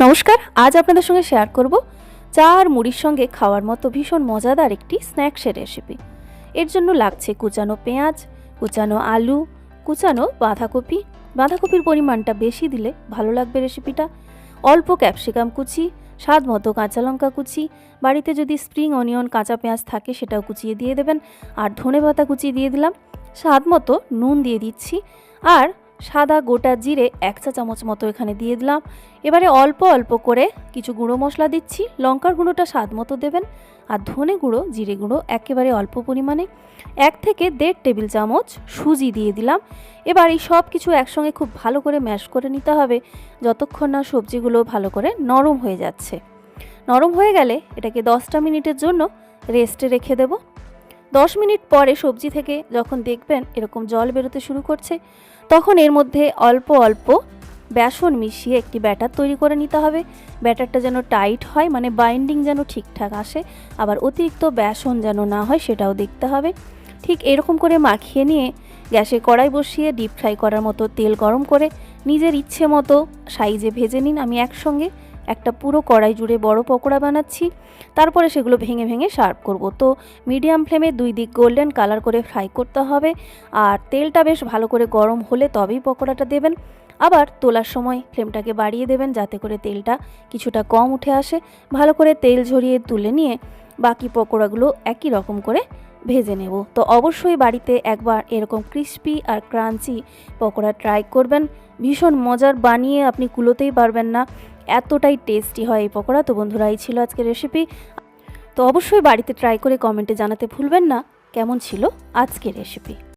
নমস্কার, আজ আপনাদের সঙ্গে শেয়ার করব চা আর মুড়ির সঙ্গে খাওয়ার মতো ভীষণ মজাদার একটি স্ন্যাক্সের রেসিপি। এর জন্য লাগছে কুচানো পেঁয়াজ, কুচানো আলু, কুচানো বাঁধাকপি। বাঁধাকপির পরিমাণটা বেশি দিলে ভালো লাগবে রেসিপিটা। অল্প ক্যাপসিকাম কুচি, স্বাদ মতো কাঁচা লঙ্কা কুচি, বাড়িতে যদি স্প্রিং অনিয়ন কাঁচা পেঁয়াজ থাকে সেটাও কুচিয়ে দিয়ে দেবেন, আর ধনেপাতা কুচি দিয়ে দিলাম, স্বাদ মতো নুন দিয়ে দিচ্ছি, আর সাদা গোটা জিরে 1 চা চামচ মতো এখানে দিয়ে দিলাম। এবারে অল্প অল্প করে কিছু গুঁড়ো মশলা দিচ্ছি, লঙ্কার গুঁড়োটা স্বাদ মতো দেবেন, আর ধনে গুঁড়ো জিরে গুঁড়ো একেবারে অল্প পরিমাণে। 1 থেকে 1.5 টেবিল চামচ সুজি দিয়ে দিলাম। এবার এই সব কিছু একসঙ্গে খুব ভালো করে ম্যাশ করে নিতে হবে যতক্ষণ না সবজিগুলো ভালো করে নরম হয়ে যাচ্ছে। নরম হয়ে গেলে এটাকে 10টা মিনিটের জন্য রেস্টে রেখে দেব। 10 মিনিট পরে সবজি থেকে যখন দেখবেন এরকম জল বেরোতে শুরু করছে, তখন এর মধ্যে অল্প অল্প বেসন মিশিয়ে একটি ব্যাটার তৈরি করে নিতে হবে। ব্যাটারটা যেন টাইট হয়, মানে বাইন্ডিং যেন ঠিকঠাক আসে, আবার অতিরিক্ত বেসন যেন না হয় সেটাও দেখতে হবে। ঠিক এরকম করে মাখিয়ে নিয়ে গ্যাসে কড়াই বসিয়ে ডিপ ফ্রাই করার মতো তেল গরম করে নিজের ইচ্ছে মতো সাইজে ভেজে নিন। আমি একসঙ্গে একটা পুরো কড়াই জুড়ে বড় পকোড়া বানাচ্ছি, তারপরে সেগুলো ভেঙে ভেঙে সার্ভ করব। তো মিডিয়াম ফ্লেমে 2 দিক গোল্ডেন কালার করে ফ্রাই করতে হবে, আর তেলটা বেশ ভালো করে গরম হলে তবেই পকোড়াটা দেবেন। আবার তোলার সময় ফ্লেমটাকে বাড়িয়ে দেবেন যাতে করে তেলটা কিছুটা কম উঠে আসে। ভালো করে তেল ঝরিয়ে তুলে নিয়ে বাকি পকোড়াগুলো একই রকম করে ভেজে নেব। তো অবশ্যই বাড়িতে একবার এরকম ক্রিস্পি আর ক্রাঞ্চি পকোড়া ট্রাই করবেন। ভীষণ মজার, বানিয়ে আপনি কুলোতেই পারবেন না, এতটাই টেস্টি হয় এই পকোড়া। তো বন্ধুরা, এই ছিল আজকের রেসিপি। তো অবশ্যই বাড়িতে ট্রাই করে কমেন্টে জানাতে ভুলবেন না কেমন ছিল আজকের রেসিপি।